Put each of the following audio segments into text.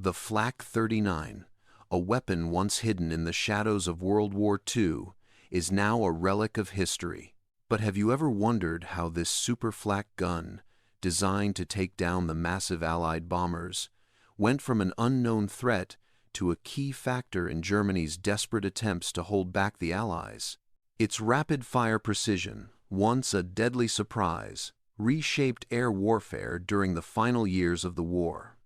The Flak 39, a weapon once hidden in the shadows of World War II, is now a relic of history. But have you ever wondered how this Super-Flak gun, designed to take down the massive Allied bombers, went from an unknown threat to a key factor in Germany's desperate attempts to hold back the Allies? Its rapid-fire precision, once a deadly surprise, reshaped air warfare during the final years of the war.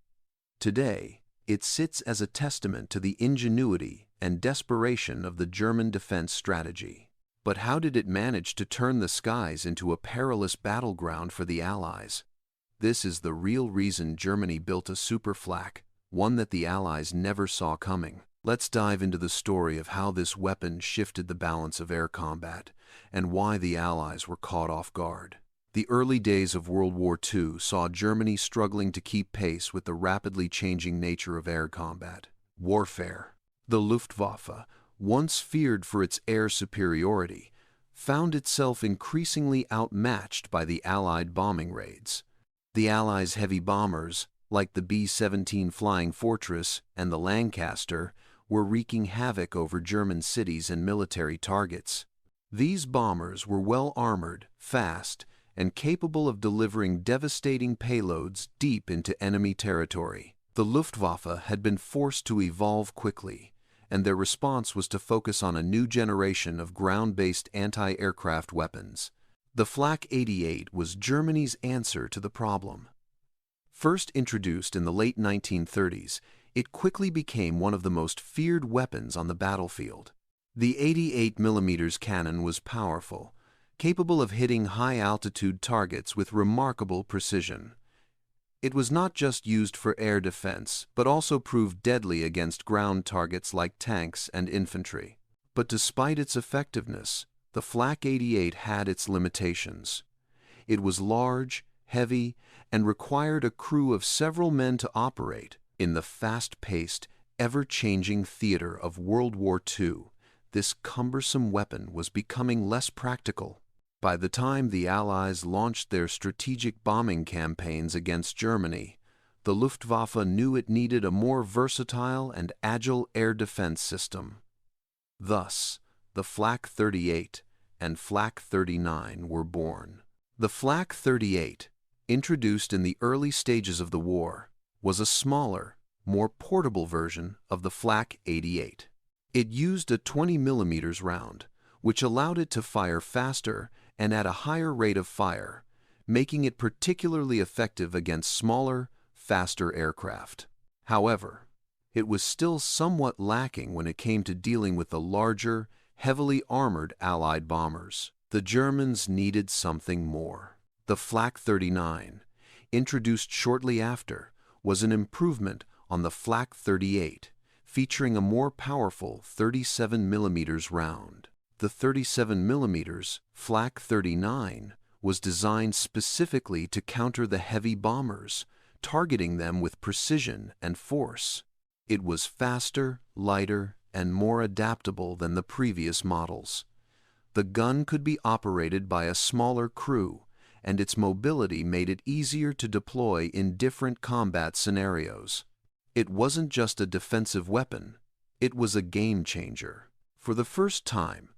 Today, it sits as a testament to the ingenuity and desperation of the German defense strategy. But how did it manage to turn the skies into a perilous battleground for the Allies? This is the real reason Germany built a Super-Flak, one that the Allies never saw coming. Let's dive into the story of how this weapon shifted the balance of air combat and why the Allies were caught off guard. The early days of World War II saw Germany struggling to keep pace with the rapidly changing nature of air combat. Warfare. The Luftwaffe, once feared for its air superiority, found itself increasingly outmatched by the Allied bombing raids. The Allies' heavy bombers, like the B-17 Flying Fortress and the Lancaster, were wreaking havoc over German cities and military targets. These bombers were well armored, fast, and capable of delivering devastating payloads deep into enemy territory. The Luftwaffe had been forced to evolve quickly, and their response was to focus on a new generation of ground-based anti-aircraft weapons. The Flak 88 was Germany's answer to the problem. First introduced in the late 1930s, it quickly became one of the most feared weapons on the battlefield. The 88mm cannon was powerful, capable of hitting high-altitude targets with remarkable precision. It was not just used for air defense, but also proved deadly against ground targets like tanks and infantry. But despite its effectiveness, the Flak 88 had its limitations. It was large, heavy, and required a crew of several men to operate. In the fast-paced, ever-changing theater of World War II, this cumbersome weapon was becoming less practical. By the time the Allies launched their strategic bombing campaigns against Germany, the Luftwaffe knew it needed a more versatile and agile air defense system. Thus, the Flak 38 and Flak 39 were born. The Flak 38, introduced in the early stages of the war, was a smaller, more portable version of the Flak 88. It used a 20mm round, which allowed it to fire faster and at a higher rate of fire, making it particularly effective against smaller, faster aircraft. However, it was still somewhat lacking when it came to dealing with the larger, heavily armored Allied bombers. The Germans needed something more. The Flak 39, introduced shortly after, was an improvement on the Flak 38, featuring a more powerful 37mm round. The 37mm Flak 39 was designed specifically to counter the heavy bombers, targeting them with precision and force. It was faster, lighter, and more adaptable than the previous models. The gun could be operated by a smaller crew, and its mobility made it easier to deploy in different combat scenarios. It wasn't just a defensive weapon, it was a game changer. For the first time,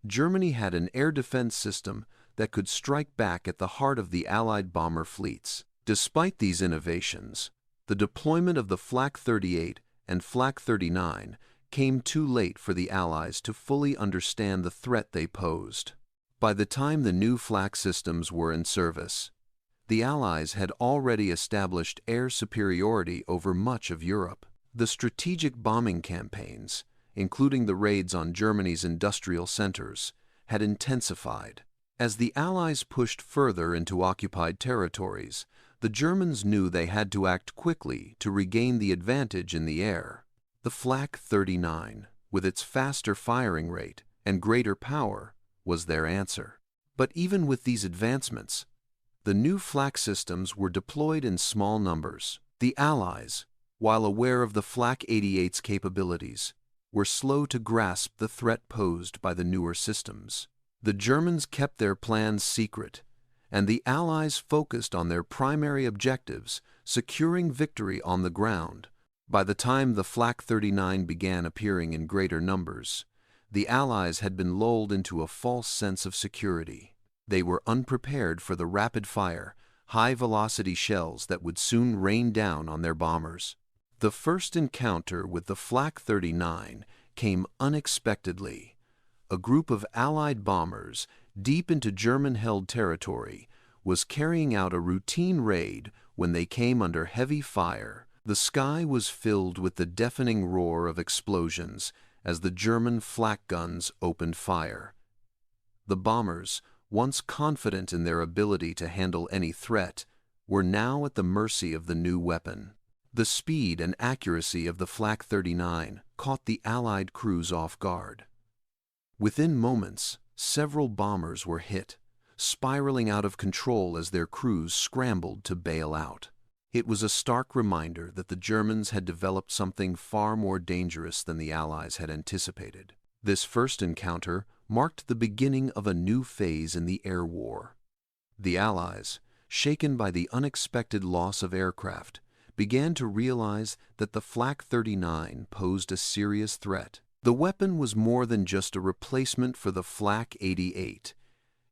Germany had an air defense system that could strike back at the heart of the Allied bomber fleets. Despite these innovations, the deployment of the Flak 38 and Flak 39 came too late for the Allies to fully understand the threat they posed. By the time the new Flak systems were in service, the Allies had already established air superiority over much of Europe. The strategic bombing campaigns, including the raids on Germany's industrial centers, had intensified. As the Allies pushed further into occupied territories, the Germans knew they had to act quickly to regain the advantage in the air. The Flak 39, with its faster firing rate and greater power, was their answer. But even with these advancements, the new Flak systems were deployed in small numbers. The Allies, while aware of the Flak 88's capabilities, were slow to grasp the threat posed by the newer systems. The Germans kept their plans secret, and the Allies focused on their primary objectives, securing victory on the ground By the time the Flak 39 began appearing in greater numbers, the Allies had been lulled into a false sense of security. They were unprepared for the rapid-fire, high-velocity shells that would soon rain down on their bombers. The first encounter with the Flak 39 came unexpectedly. A group of Allied bombers, deep into German-held territory, was carrying out a routine raid when they came under heavy fire. The sky was filled with the deafening roar of explosions as the German flak guns opened fire. The bombers, once confident in their ability to handle any threat, were now at the mercy of the new weapon. The speed and accuracy of the Flak 39 caught the Allied crews off guard. Within moments, several bombers were hit, spiraling out of control as their crews scrambled to bail out. It was a stark reminder that the Germans had developed something far more dangerous than the Allies had anticipated. This first encounter marked the beginning of a new phase in the air war. The Allies, shaken by the unexpected loss of aircraft, began to realize that the Flak 39 posed a serious threat. The weapon was more than just a replacement for the Flak 88.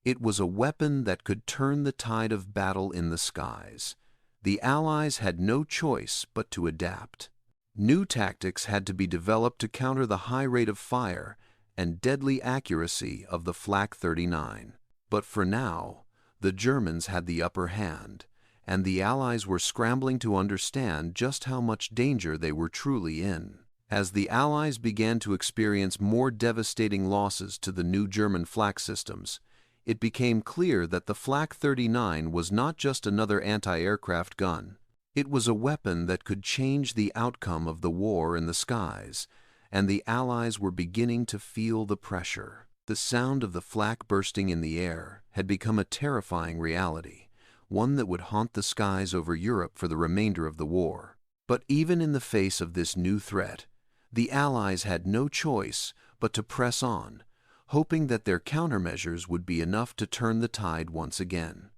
It was a weapon that could turn the tide of battle in the skies. The Allies had no choice but to adapt. New tactics had to be developed to counter the high rate of fire and deadly accuracy of the Flak 39. But for now, the Germans had the upper hand, and the Allies were scrambling to understand just how much danger they were truly in. As the Allies began to experience more devastating losses to the new German flak systems, it became clear that the Flak 39 was not just another anti-aircraft gun. It was a weapon that could change the outcome of the war in the skies, and the Allies were beginning to feel the pressure. The sound of the flak bursting in the air had become a terrifying reality, one that would haunt the skies over Europe for the remainder of the war. But even in the face of this new threat, the Allies had no choice but to press on, hoping that their countermeasures would be enough to turn the tide once again.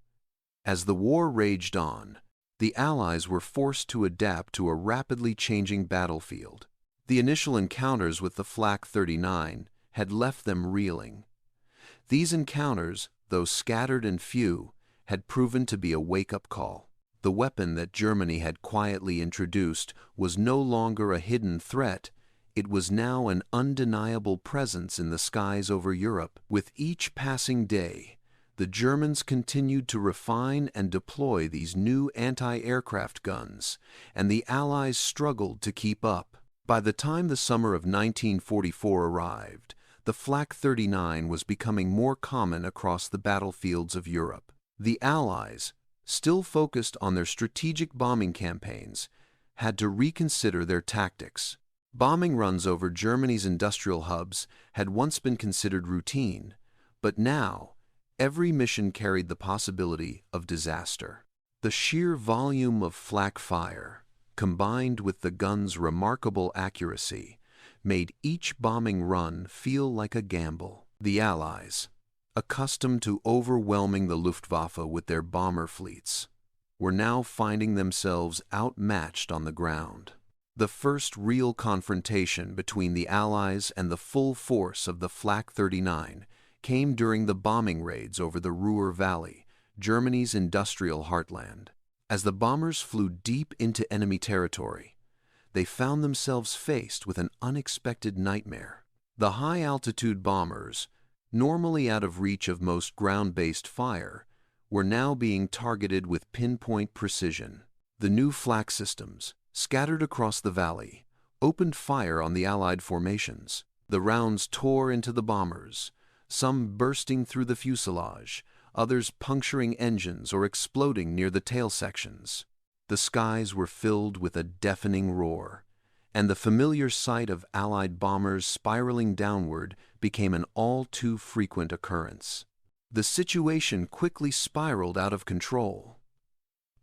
As the war raged on, the Allies were forced to adapt to a rapidly changing battlefield. The initial encounters with the Flak 39 had left them reeling. These encounters, though scattered and few, had proven to be a wake-up call. The weapon that Germany had quietly introduced was no longer a hidden threat. It was now an undeniable presence in the skies over Europe. With each passing day, the Germans continued to refine and deploy these new anti-aircraft guns, and the Allies struggled to keep up. By the time the summer of 1944 arrived, the Flak 39 was becoming more common across the battlefields of Europe. The Allies, still focused on their strategic bombing campaigns, had to reconsider their tactics. Bombing runs over Germany's industrial hubs had once been considered routine, but now every mission carried the possibility of disaster. The sheer volume of flak fire, combined with the gun's remarkable accuracy, made each bombing run feel like a gamble. The Allies, accustomed to overwhelming the Luftwaffe with their bomber fleets, were now finding themselves outmatched on the ground. The first real confrontation between the Allies and the full force of the Flak 39 came during the bombing raids over the Ruhr Valley, Germany's industrial heartland. As the bombers flew deep into enemy territory, they found themselves faced with an unexpected nightmare. The high-altitude bombers, normally out of reach of most ground-based fire, were now being targeted with pinpoint precision. The new flak systems, scattered across the valley, opened fire on the Allied formations. The rounds tore into the bombers, some bursting through the fuselage, others puncturing engines or exploding near the tail sections. The skies were filled with a deafening roar, and the familiar sight of Allied bombers spiraling downward became an all-too-frequent occurrence. The situation quickly spiraled out of control.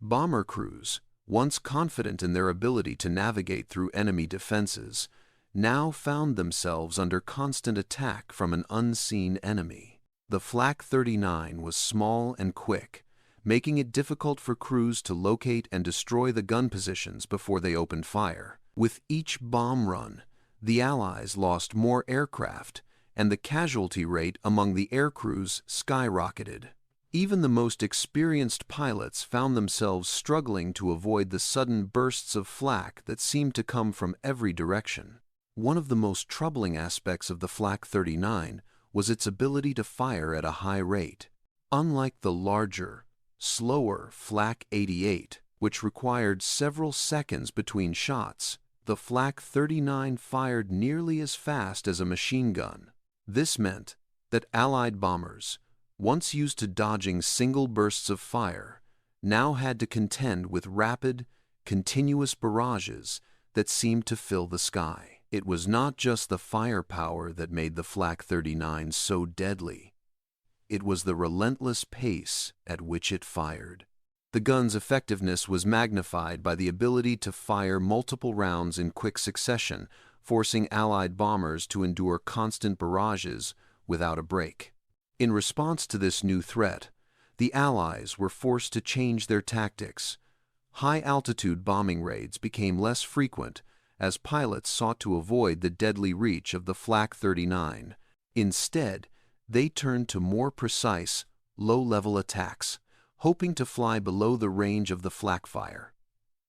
Bomber crews, once confident in their ability to navigate through enemy defenses, now found themselves under constant attack from an unseen enemy. The Flak 39 was small and quick, making it difficult for crews to locate and destroy the gun positions before they opened fire. With each bomb run, the Allies lost more aircraft, and the casualty rate among the aircrews skyrocketed. Even the most experienced pilots found themselves struggling to avoid the sudden bursts of flak that seemed to come from every direction. One of the most troubling aspects of the Flak 39 was its ability to fire at a high rate. Unlike the larger, slower Flak 88, which required several seconds between shots, the Flak 39 fired nearly as fast as a machine gun. This meant that Allied bombers, once used to dodging single bursts of fire, now had to contend with rapid, continuous barrages that seemed to fill the sky. It was not just the firepower that made the Flak 39 so deadly. It was the relentless pace at which it fired. The gun's effectiveness was magnified by the ability to fire multiple rounds in quick succession, forcing Allied bombers to endure constant barrages without a break. In response to this new threat, the Allies were forced to change their tactics. High-altitude bombing raids became less frequent as pilots sought to avoid the deadly reach of the Flak 39. Instead, they turned to more precise, low-level attacks, hoping to fly below the range of the flak fire.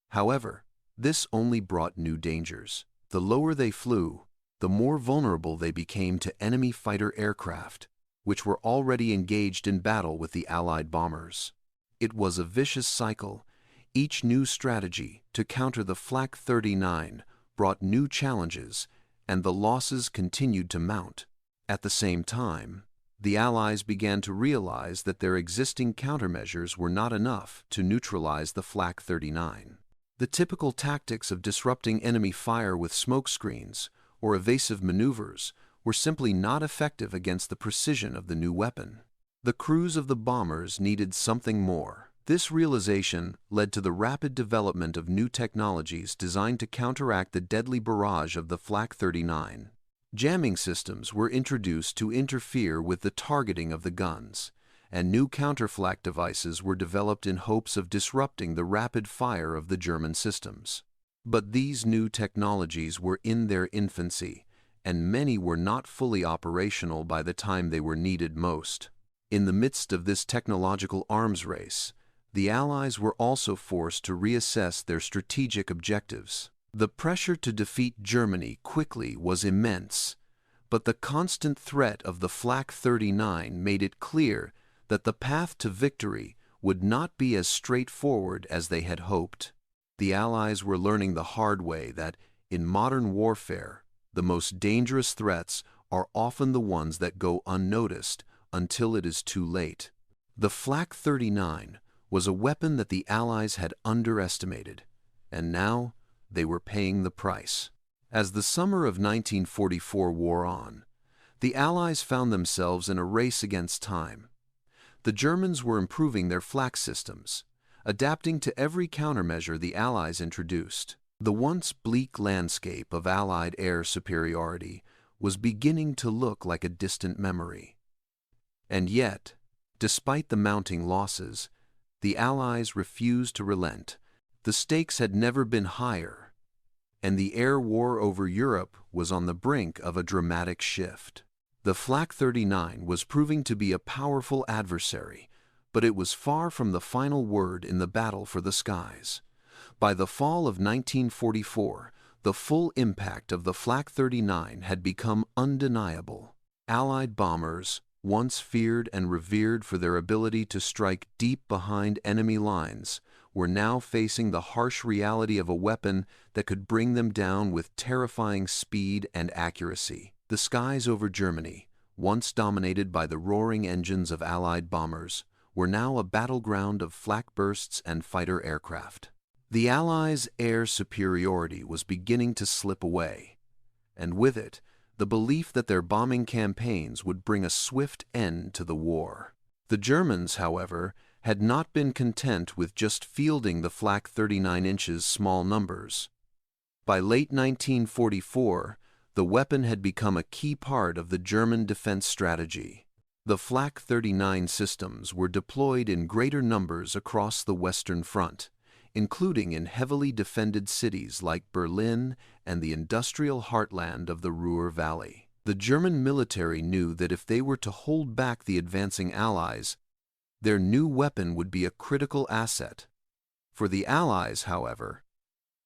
However, this only brought new dangers. The lower they flew, the more vulnerable they became to enemy fighter aircraft, which were already engaged in battle with the Allied bombers. It was a vicious cycle. Each new strategy to counter the Flak 39 brought new challenges, and the losses continued to mount. At the same time, the Allies began to realize that their existing countermeasures were not enough to neutralize the Flak 39. The typical tactics of disrupting enemy fire with smokescreens or evasive maneuvers were simply not effective against the precision of the new weapon. The crews of the bombers needed something more. This realization led to the rapid development of new technologies designed to counteract the deadly barrage of the Flak 39. Jamming systems were introduced to interfere with the targeting of the guns, and new counterflak devices were developed in hopes of disrupting the rapid fire of the German systems. But these new technologies were in their infancy, and many were not fully operational by the time they were needed most. In the midst of this technological arms race, the Allies were also forced to reassess their strategic objectives. The pressure to defeat Germany quickly was immense, but the constant threat of the Flak 39 made it clear that the path to victory would not be as straightforward as they had hoped. The Allies were learning the hard way that, in modern warfare, the most dangerous threats are often the ones that go unnoticed until it is too late. The Flak 39 was a weapon that the Allies had underestimated, and now they were paying the price. As the summer of 1944 wore on, the Allies found themselves in a race against time. The Germans were improving their flak systems, adapting to every countermeasure the Allies introduced. The once bleak landscape of Allied air superiority was beginning to look like a distant memory. And yet, despite the mounting losses, the Allies refused to relent. The stakes had never been higher, and the air war over Europe was on the brink of a dramatic shift. The Flak 39 was proving to be a powerful adversary, but it was far from the final word in the battle for the skies. By the fall of 1944, the full impact of the Flak 39 had become undeniable. Allied bombers, once feared and revered for their ability to strike deep behind enemy lines, were now facing the harsh reality of a weapon that could bring them down with terrifying speed and accuracy. The skies over Germany, once dominated by the roaring engines of Allied bombers, were now a battleground of flak bursts and fighter aircraft. The Allies' air superiority was beginning to slip away, and with it, the belief that their bombing campaigns would bring a swift end to the war. The Germans, however, had not been content with just fielding the Flak 39 inches small numbers. By late 1944, the weapon had become a key part of the German defense strategy. The Flak 39 systems were deployed in greater numbers across the Western Front, including in heavily defended cities like Berlin and the industrial heartland of the Ruhr Valley. The German military knew that if they were to hold back the advancing Allies, their new weapon would be a critical asset. For the Allies, however,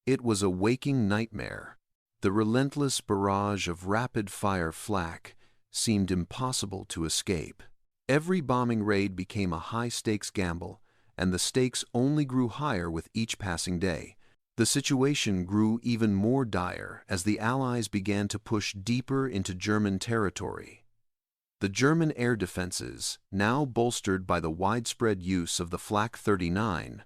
it was a waking nightmare. The relentless barrage of rapid-fire flak seemed impossible to escape. Every bombing raid became a high-stakes gamble, and the stakes only grew higher with each passing day. The situation grew even more dire as the Allies began to push deeper into German territory. The German air defenses, now bolstered by the widespread use of the Flak 39,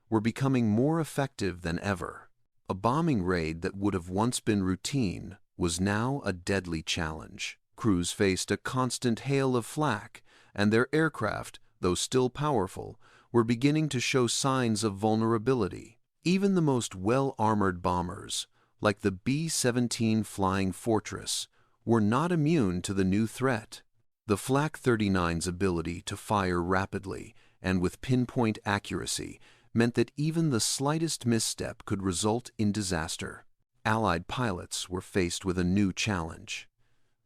were becoming more effective than ever. A bombing raid that would have once been routine was now a deadly challenge. Crews faced a constant hail of flak, and their aircraft, though still powerful, were beginning to show signs of vulnerability. Even the most well-armored bombers, like the B-17 Flying Fortress, were not immune to the new threat. The Flak 39's ability to fire rapidly and with pinpoint accuracy meant that even the slightest misstep could result in disaster. Allied pilots were faced with a new challenge.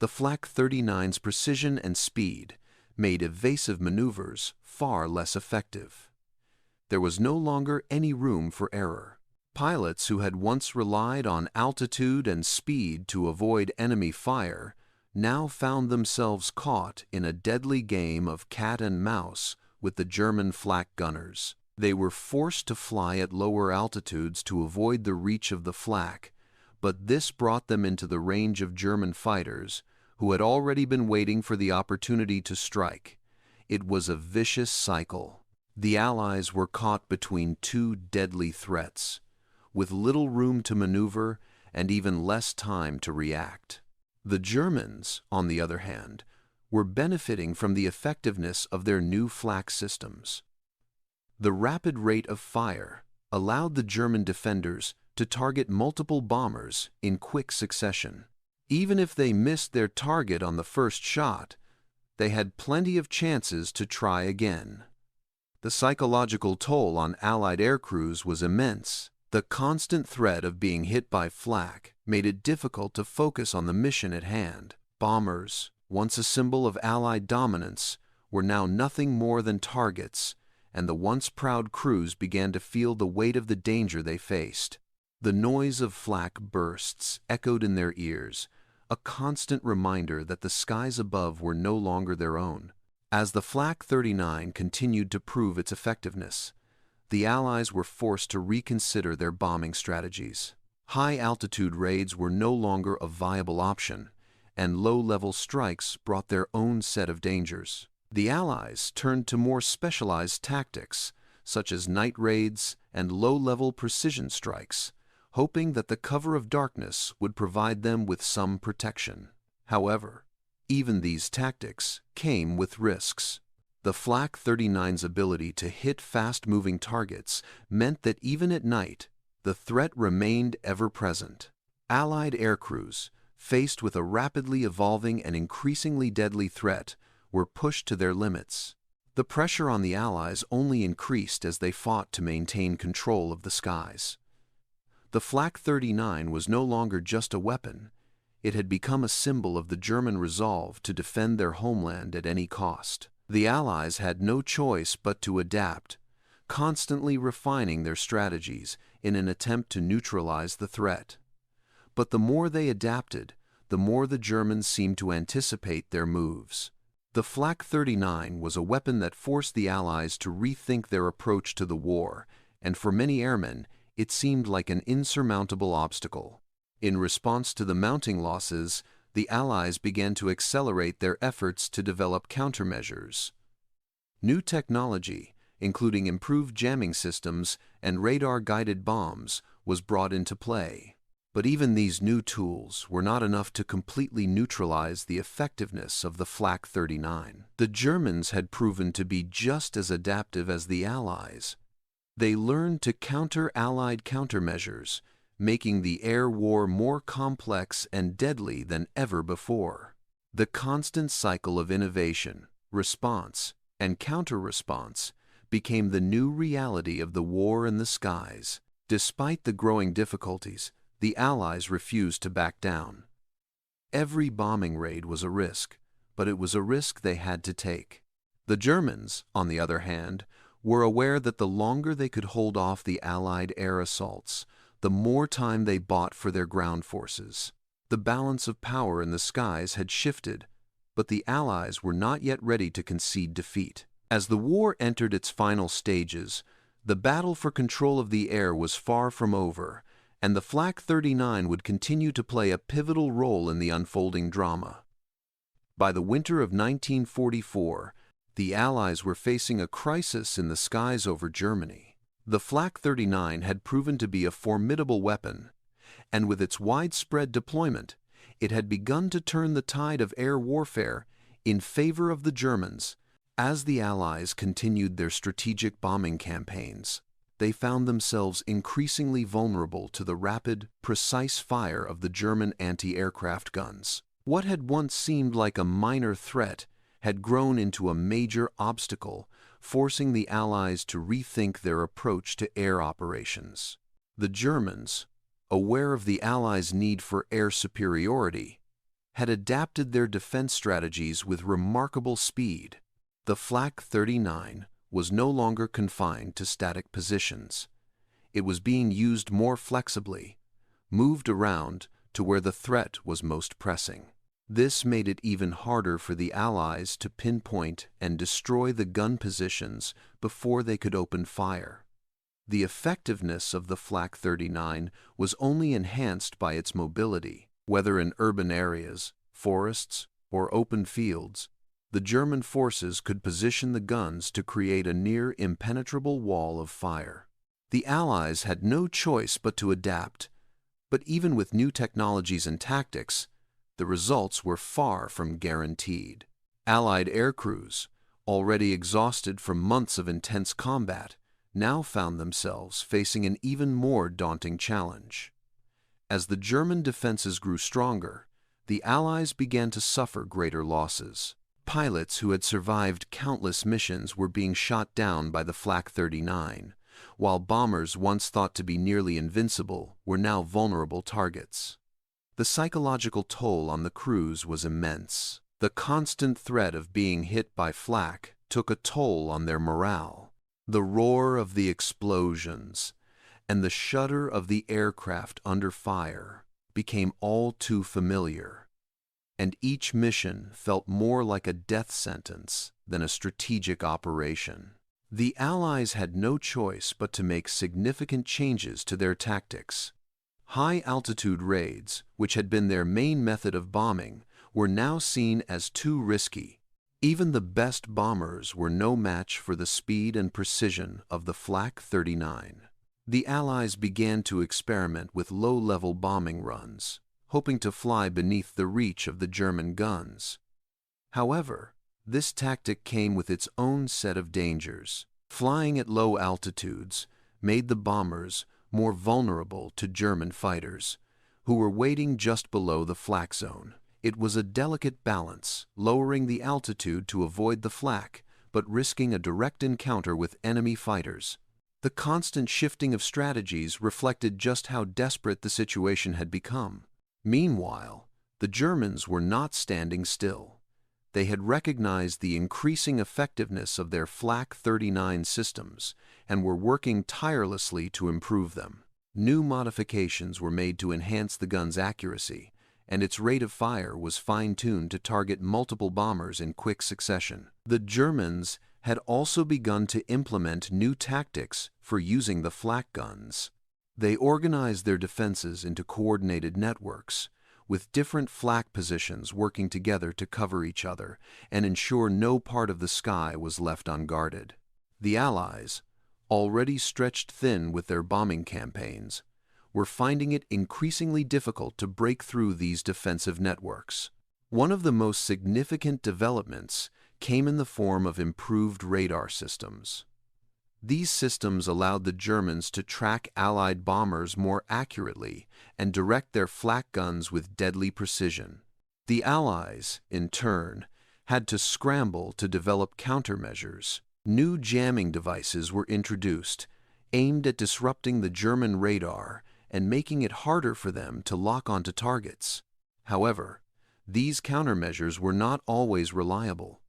The Flak 39's precision and speed made evasive maneuvers far less effective. There was no longer any room for error. Pilots who had once relied on altitude and speed to avoid enemy fire now found themselves caught in a deadly game of cat and mouse with the German flak gunners. They were forced to fly at lower altitudes to avoid the reach of the flak, but this brought them into the range of German fighters who had already been waiting for the opportunity to strike. It was a vicious cycle. The Allies were caught between two deadly threats, with little room to maneuver and even less time to react. The Germans, on the other hand, were benefiting from the effectiveness of their new flak systems. The rapid rate of fire allowed the German defenders to target multiple bombers in quick succession. Even if they missed their target on the first shot, they had plenty of chances to try again. The psychological toll on Allied aircrews was immense. The constant threat of being hit by flak made it difficult to focus on the mission at hand. Bombers, once a symbol of Allied dominance, were now nothing more than targets, and the once proud crews began to feel the weight of the danger they faced. The noise of flak bursts echoed in their ears, a constant reminder that the skies above were no longer their own. As the Flak 39 continued to prove its effectiveness, the Allies were forced to reconsider their bombing strategies. High-altitude raids were no longer a viable option, and low-level strikes brought their own set of dangers. The Allies turned to more specialized tactics, such as night raids and low-level precision strikes, hoping that the cover of darkness would provide them with some protection. However, even these tactics came with risks. The Flak 39's ability to hit fast-moving targets meant that even at night, the threat remained ever-present. Allied aircrews, faced with a rapidly evolving and increasingly deadly threat, were pushed to their limits. The pressure on the Allies only increased as they fought to maintain control of the skies. The Flak 39 was no longer just a weapon. It had become a symbol of the German resolve to defend their homeland at any cost. The Allies had no choice but to adapt, constantly refining their strategies in an attempt to neutralize the threat. But the more they adapted, the more the Germans seemed to anticipate their moves. The Flak 39 was a weapon that forced the Allies to rethink their approach to the war, and for many airmen, it seemed like an insurmountable obstacle. In response to the mounting losses, the Allies began to accelerate their efforts to develop countermeasures. New technology, including improved jamming systems and radar-guided bombs, was brought into play. But even these new tools were not enough to completely neutralize the effectiveness of the Flak 39. The Germans had proven to be just as adaptive as the Allies. They learned to counter Allied countermeasures, making the air war more complex and deadly than ever before. The constant cycle of innovation, response, and counter-response became the new reality of the war in the skies. Despite the growing difficulties, the Allies refused to back down. Every bombing raid was a risk, but it was a risk they had to take. The Germans, on the other hand, were aware that the longer they could hold off the Allied air assaults, the more time they bought for their ground forces. The balance of power in the skies had shifted, but the Allies were not yet ready to concede defeat. As the war entered its final stages, the battle for control of the air was far from over, and the Flak 39 would continue to play a pivotal role in the unfolding drama. By the winter of 1944, the Allies were facing a crisis in the skies over Germany. The Flak 39 had proven to be a formidable weapon, and with its widespread deployment, it had begun to turn the tide of air warfare in favor of the Germans. As the Allies continued their strategic bombing campaigns, they found themselves increasingly vulnerable to the rapid, precise fire of the German anti-aircraft guns. What had once seemed like a minor threat had grown into a major obstacle, forcing the Allies to rethink their approach to air operations. The Germans, aware of the Allies' need for air superiority, had adapted their defense strategies with remarkable speed. The Flak 39 was no longer confined to static positions. It was being used more flexibly, moved around to where the threat was most pressing. This made it even harder for the Allies to pinpoint and destroy the gun positions before they could open fire. The effectiveness of the Flak 39 was only enhanced by its mobility. Whether in urban areas, forests, or open fields, the German forces could position the guns to create a near impenetrable wall of fire. The Allies had no choice but to adapt, but even with new technologies and tactics, the results were far from guaranteed. Allied air crews, already exhausted from months of intense combat, now found themselves facing an even more daunting challenge. As the German defenses grew stronger, the Allies began to suffer greater losses. Pilots who had survived countless missions were being shot down by the Flak 39, while bombers once thought to be nearly invincible were now vulnerable targets. The psychological toll on the crews was immense. The constant threat of being hit by flak took a toll on their morale. The roar of the explosions and the shudder of the aircraft under fire became all too familiar, and each mission felt more like a death sentence than a strategic operation. The Allies had no choice but to make significant changes to their tactics. High-altitude raids, which had been their main method of bombing, were now seen as too risky. Even the best bombers were no match for the speed and precision of the Flak 39. The Allies began to experiment with low-level bombing runs, hoping to fly beneath the reach of the German guns. However, this tactic came with its own set of dangers. Flying at low altitudes made the bombers more vulnerable to German fighters, who were waiting just below the flak zone. It was a delicate balance, lowering the altitude to avoid the flak, but risking a direct encounter with enemy fighters. The constant shifting of strategies reflected just how desperate the situation had become. Meanwhile, the Germans were not standing still. They had recognized the increasing effectiveness of their Flak 39 systems and were working tirelessly to improve them. New modifications were made to enhance the gun's accuracy, and its rate of fire was fine-tuned to target multiple bombers in quick succession. The Germans had also begun to implement new tactics for using the flak guns. They organized their defenses into coordinated networks, with different flak positions working together to cover each other and ensure no part of the sky was left unguarded. The Allies, already stretched thin with their bombing campaigns, were finding it increasingly difficult to break through these defensive networks. One of the most significant developments came in the form of improved radar systems. These systems allowed the Germans to track Allied bombers more accurately and direct their flak guns with deadly precision. The Allies, in turn, had to scramble to develop countermeasures, New jamming devices were introduced, aimed at disrupting the German radar and making it harder for them to lock onto targets. However, these countermeasures were not always reliable,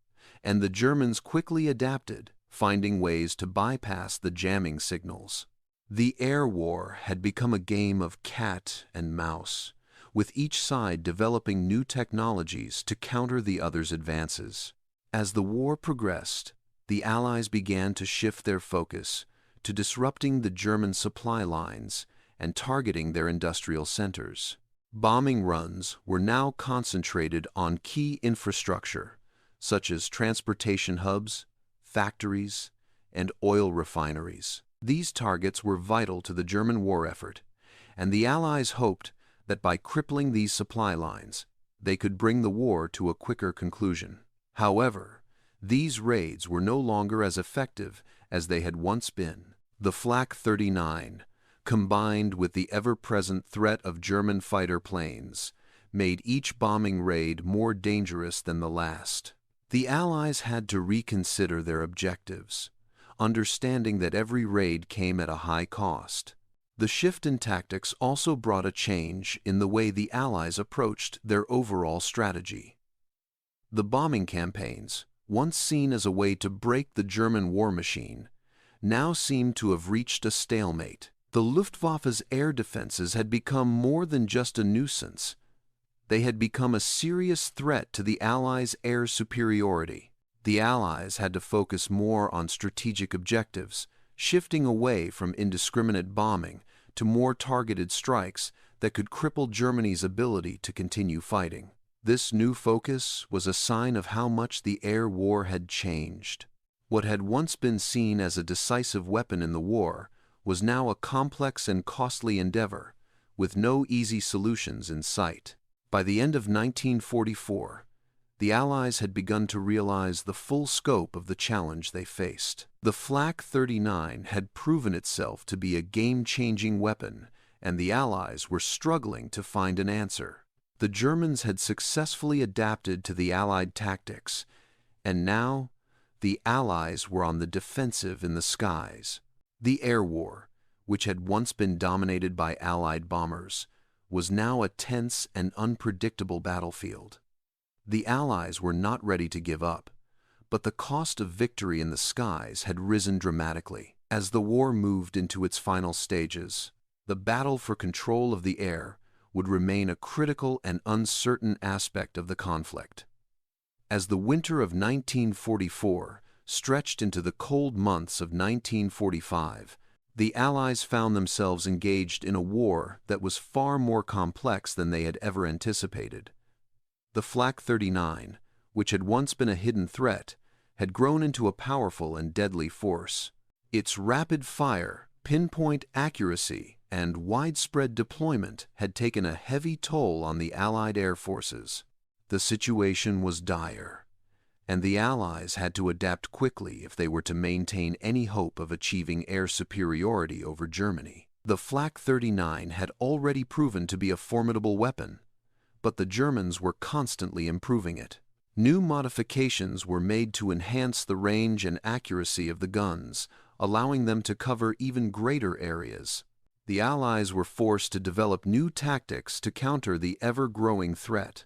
and the Germans quickly adapted, finding ways to bypass the jamming signals. The air war had become a game of cat and mouse, with each side developing new technologies to counter the other's advances. As the war progressed, the Allies began to shift their focus to disrupting the German supply lines and targeting their industrial centers. Bombing runs were now concentrated on key infrastructure, such as transportation hubs, factories, and oil refineries. These targets were vital to the German war effort, and the Allies hoped that by crippling these supply lines, they could bring the war to a quicker conclusion. However, these raids were no longer as effective as they had once been. The Flak 39, combined with the ever-present threat of German fighter planes, made each bombing raid more dangerous than the last. The Allies had to reconsider their objectives, understanding that every raid came at a high cost. The shift in tactics also brought a change in the way the Allies approached their overall strategy. The bombing campaigns, once seen as a way to break the German war machine, now seemed to have reached a stalemate. The Luftwaffe's air defenses had become more than just a nuisance. They had become a serious threat to the Allies' air superiority. The Allies had to focus more on strategic objectives, shifting away from indiscriminate bombing to more targeted strikes that could cripple Germany's ability to continue fighting. This new focus was a sign of how much the air war had changed. What had once been seen as a decisive weapon in the war was now a complex and costly endeavor, with no easy solutions in sight. By the end of 1944, the Allies had begun to realize the full scope of the challenge they faced. The Flak 39 had proven itself to be a game-changing weapon, and the Allies were struggling to find an answer. The Germans had successfully adapted to the Allied tactics, and now the Allies were on the defensive in the skies. The air war, which had once been dominated by Allied bombers, was now a tense and unpredictable battlefield. The Allies were not ready to give up, but the cost of victory in the skies had risen dramatically. As the war moved into its final stages, the battle for control of the air would remain a critical and uncertain aspect of the conflict. As the winter of 1944 stretched into the cold months of 1945, the Allies found themselves engaged in a war that was far more complex than they had ever anticipated. The Flak 39, which had once been a hidden threat, had grown into a powerful and deadly force. Its rapid fire, pinpoint accuracy, and widespread deployment had taken a heavy toll on the Allied air forces. The situation was dire, and the Allies had to adapt quickly if they were to maintain any hope of achieving air superiority over Germany. The Flak 39 had already proven to be a formidable weapon, but the Germans were constantly improving it. New modifications were made to enhance the range and accuracy of the guns, allowing them to cover even greater areas. The Allies were forced to develop new tactics to counter the ever-growing threat,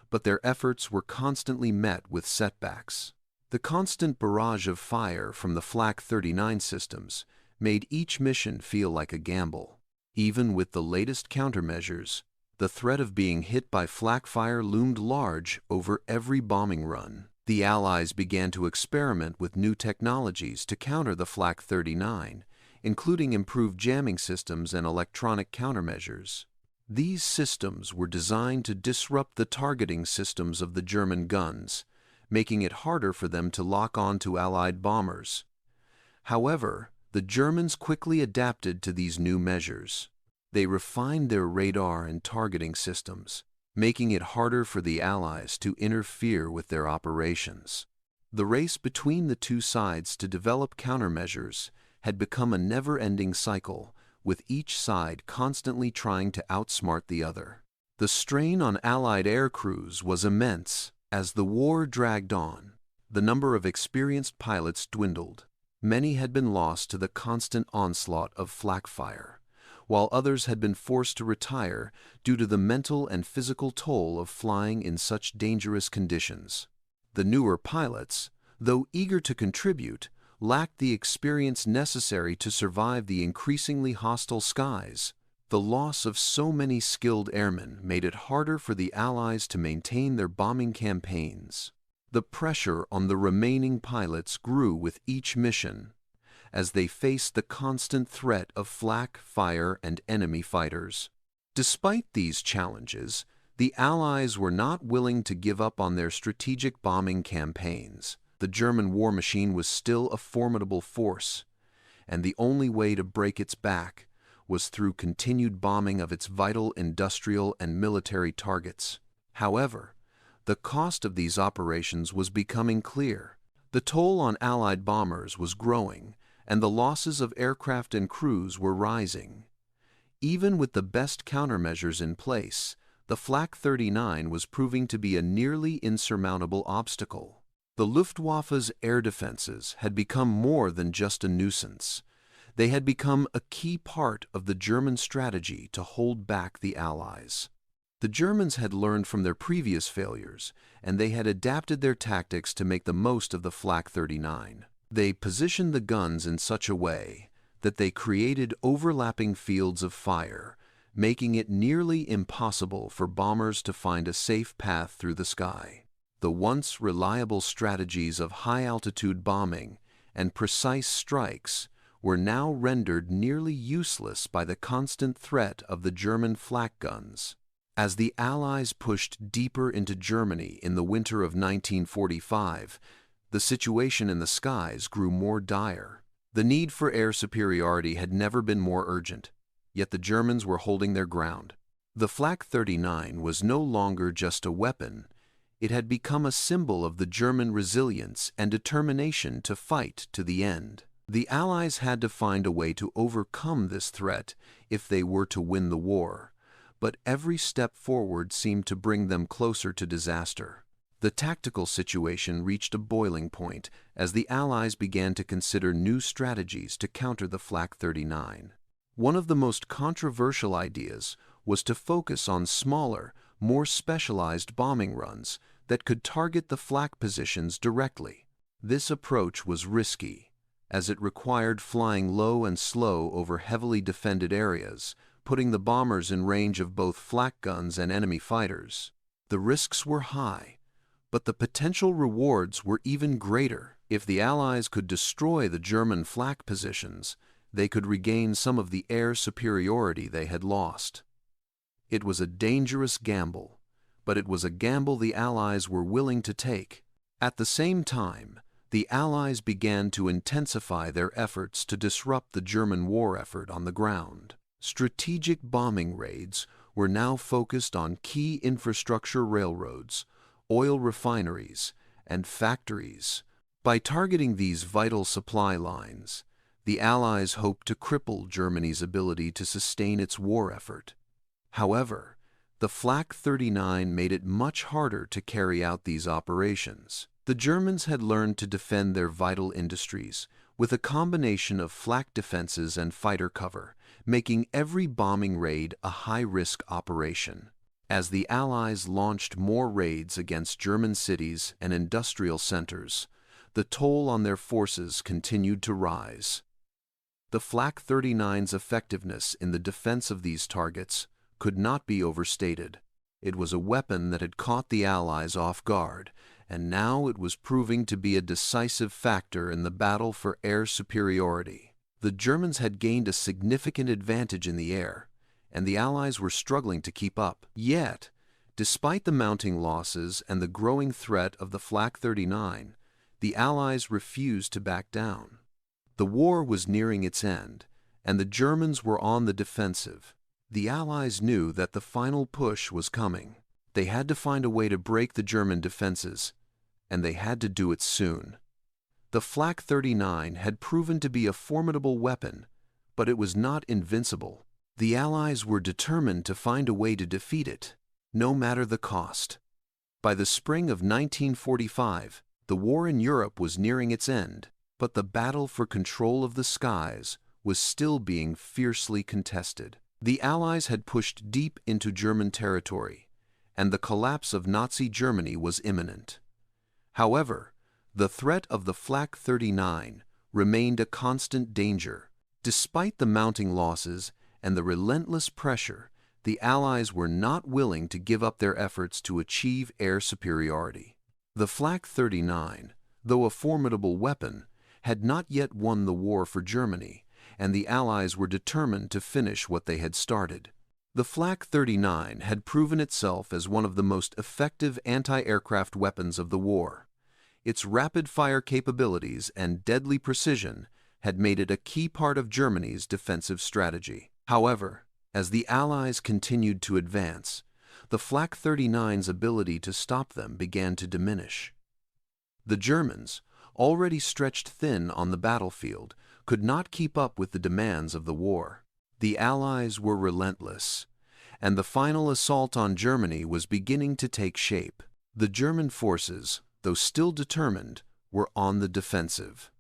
but their efforts were constantly met with setbacks. The constant barrage of fire from the Flak 39 systems made each mission feel like a gamble. Even with the latest countermeasures, the threat of being hit by flak fire loomed large over every bombing run. The Allies began to experiment with new technologies to counter the Flak 39, including improved jamming systems and electronic countermeasures. These systems were designed to disrupt the targeting systems of the German guns, making it harder for them to lock on to Allied bombers. However, the Germans quickly adapted to these new measures. They refined their radar and targeting systems, making it harder for the Allies to interfere with their operations. The race between the two sides to develop countermeasures had become a never-ending cycle, with each side constantly trying to outsmart the other. The strain on Allied air crews was immense as the war dragged on. the number of experienced pilots dwindled. Many had been lost to the constant onslaught of flak fire, while others had been forced to retire due to the mental and physical toll of flying in such dangerous conditions. The newer pilots, though eager to contribute, lacked the experience necessary to survive the increasingly hostile skies. The loss of so many skilled airmen made it harder for the Allies to maintain their bombing campaigns. The pressure on the remaining pilots grew with each mission, as they faced the constant threat of flak fire and enemy fighters. Despite these challenges, the Allies were not willing to give up on their strategic bombing campaigns. The German war machine was still a formidable force, and the only way to break its back was through continued bombing of its vital industrial and military targets. However, the cost of these operations was becoming clear. The toll on Allied bombers was growing, and the losses of aircraft and crews were rising. Even with the best countermeasures in place, the Flak 39 was proving to be a nearly insurmountable obstacle. The Luftwaffe's air defenses had become more than just a nuisance. They had become a key part of the German strategy to hold back the Allies. The Germans had learned from their previous failures, and they had adapted their tactics to make the most of the Flak 39. They positioned the guns in such a way that they created overlapping fields of fire, making it nearly impossible for bombers to find a safe path through the sky. The once reliable strategies of high-altitude bombing and precise strikes were now rendered nearly useless by the constant threat of the German flak guns. As the Allies pushed deeper into Germany in the winter of 1945, the situation in the skies grew more dire. The need for air superiority had never been more urgent, yet the Germans were holding their ground. The Flak 39 was no longer just a weapon. It had become a symbol of the German resilience and determination to fight to the end. The Allies had to find a way to overcome this threat if they were to win the war, but every step forward seemed to bring them closer to disaster. The tactical situation reached a boiling point as the Allies began to consider new strategies to counter the Flak 39. One of the most controversial ideas was to focus on smaller, more specialized bombing runs that could target the flak positions directly. This approach was risky, as it required flying low and slow over heavily defended areas, putting the bombers in range of both flak guns and enemy fighters. The risks were high, but the potential rewards were even greater. If the Allies could destroy the German flak positions, they could regain some of the air superiority they had lost. It was a dangerous gamble, but it was a gamble the Allies were willing to take. At the same time, the Allies began to intensify their efforts to disrupt the German war effort on the ground. Strategic bombing raids were now focused on key infrastructure railroads, oil refineries, and factories. By targeting these vital supply lines, the Allies hoped to cripple Germany's ability to sustain its war effort. However, the Flak 39 made it much harder to carry out these operations. The Germans had learned to defend their vital industries with a combination of flak defenses and fighter cover, making every bombing raid a high-risk operation. As the Allies launched more raids against German cities and industrial centers, the toll on their forces continued to rise. The Flak 39's effectiveness in the defense of these targets could not be overstated. It was a weapon that had caught the Allies off guard, and now it was proving to be a decisive factor in the battle for air superiority. The Germans had gained a significant advantage in the air, and the Allies were struggling to keep up. Yet, despite the mounting losses and the growing threat of the Flak 39, the Allies refused to back down. The war was nearing its end, and the Germans were on the defensive. The Allies knew that the final push was coming. They had to find a way to break the German defenses, and they had to do it soon. The Flak 39 had proven to be a formidable weapon, but it was not invincible. The Allies were determined to find a way to defeat it, no matter the cost. By the spring of 1945, The war in Europe was nearing its end, but the battle for control of the skies was still being fiercely contested. The Allies had pushed deep into German territory, and the collapse of Nazi Germany was imminent. However, the threat of the Flak 39 remained a constant danger. Despite the mounting losses and the relentless pressure, the Allies were not willing to give up their efforts to achieve air superiority. The Flak 39, though a formidable weapon, had not yet won the war for Germany, and the Allies were determined to finish what they had started. The Flak 39 had proven itself as one of the most effective anti-aircraft weapons of the war. Its rapid-fire capabilities and deadly precision had made it a key part of Germany's defensive strategy. However, as the Allies continued to advance, the Flak 39's ability to stop them began to diminish. The Germans, already stretched thin on the battlefield, could not keep up with the demands of the war. The Allies were relentless, and the final assault on Germany was beginning to take shape. The German forces, though still determined, were on the defensive.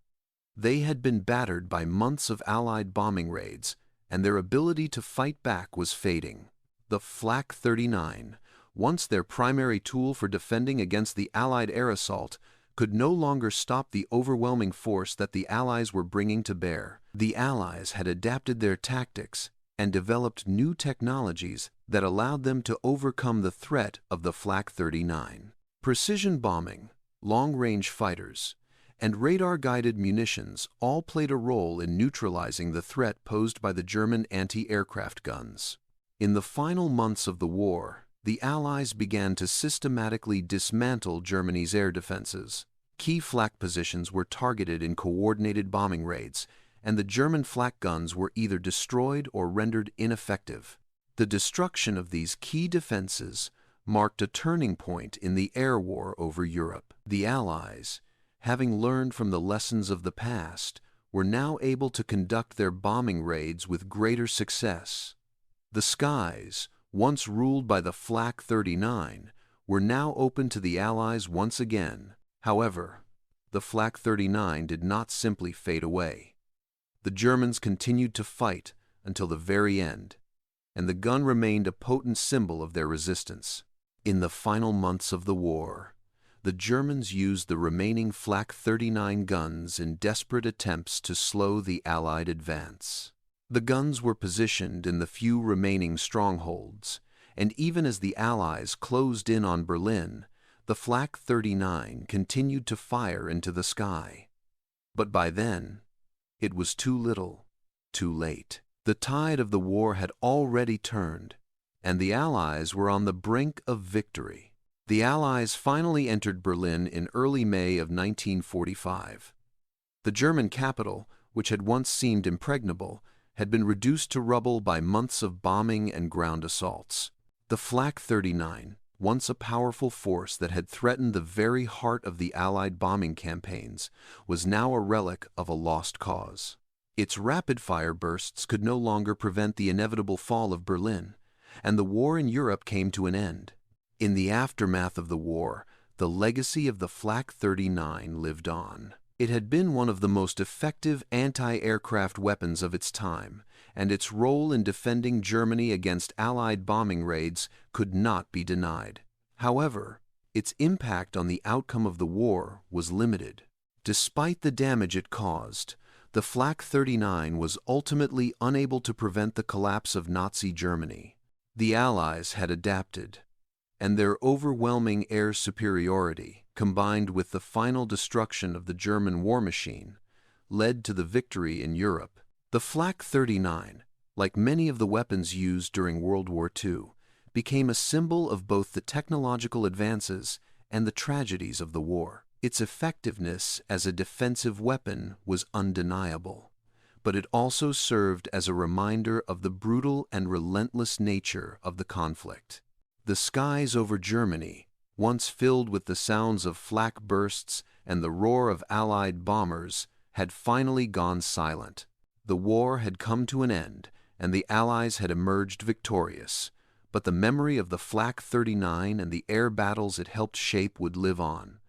They had been battered by months of Allied bombing raids, and their ability to fight back was fading. The Flak 39, once their primary tool for defending against the Allied air assault, could no longer stop the overwhelming force that the Allies were bringing to bear. The Allies had adapted their tactics and developed new technologies that allowed them to overcome the threat of the Flak 39. Precision bombing, long-range fighters, and radar-guided munitions all played a role in neutralizing the threat posed by the German anti-aircraft guns. In the final months of the war, the Allies began to systematically dismantle Germany's air defenses. Key flak positions were targeted in coordinated bombing raids, and the German flak guns were either destroyed or rendered ineffective. The destruction of these key defenses marked a turning point in the air war over Europe. The Allies, having learned from the lessons of the past, were now able to conduct their bombing raids with greater success. The skies, once ruled by the Flak 39, were now open to the Allies once again. However, the Flak 39 did not simply fade away. The Germans continued to fight until the very end, and the gun remained a potent symbol of their resistance. In the final months of the war, the Germans used the remaining Flak 39 guns in desperate attempts to slow the Allied advance. The guns were positioned in the few remaining strongholds, and even as the Allies closed in on Berlin, the Flak 39 continued to fire into the sky. But by then, it was too little, too late. The tide of the war had already turned, and the Allies were on the brink of victory. The Allies finally entered Berlin in early May of 1945. The German capital, which had once seemed impregnable, had been reduced to rubble by months of bombing and ground assaults. The Flak 39, once a powerful force that had threatened the very heart of the Allied bombing campaigns, was now a relic of a lost cause. Its rapid-fire bursts could no longer prevent the inevitable fall of Berlin, and the war in Europe came to an end. In the aftermath of the war, the legacy of the Flak 39 lived on. It had been one of the most effective anti-aircraft weapons of its time, and its role in defending Germany against Allied bombing raids could not be denied. However, its impact on the outcome of the war was limited. Despite the damage it caused, the Flak 39 was ultimately unable to prevent the collapse of Nazi Germany. The Allies had adapted, and their overwhelming air superiority, combined with the final destruction of the German war machine, led to the victory in Europe. The Flak 39, like many of the weapons used during World War II, became a symbol of both the technological advances and the tragedies of the war. Its effectiveness as a defensive weapon was undeniable, but it also served as a reminder of the brutal and relentless nature of the conflict. The skies over Germany, once filled with the sounds of flak bursts and the roar of Allied bombers, had finally gone silent. The war had come to an end, and the Allies had emerged victorious, but the memory of the Flak 39 and the air battles it helped shape would live on.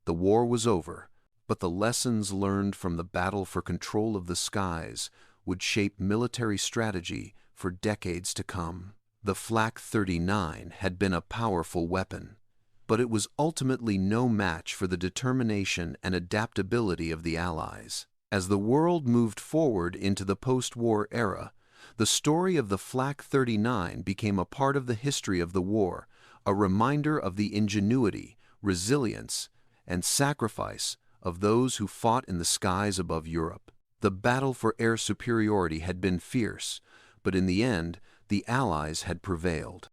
The war was over, but the lessons learned from the battle for control of the skies would shape military strategy for decades to come. The Flak 39 had been a powerful weapon, but it was ultimately no match for the determination and adaptability of the Allies. As the world moved forward into the post-war era, the story of the Flak 39 became a part of the history of the war, a reminder of the ingenuity, resilience, and sacrifice of those who fought in the skies above Europe. The battle for air superiority had been fierce, but in the end, the Allies had prevailed.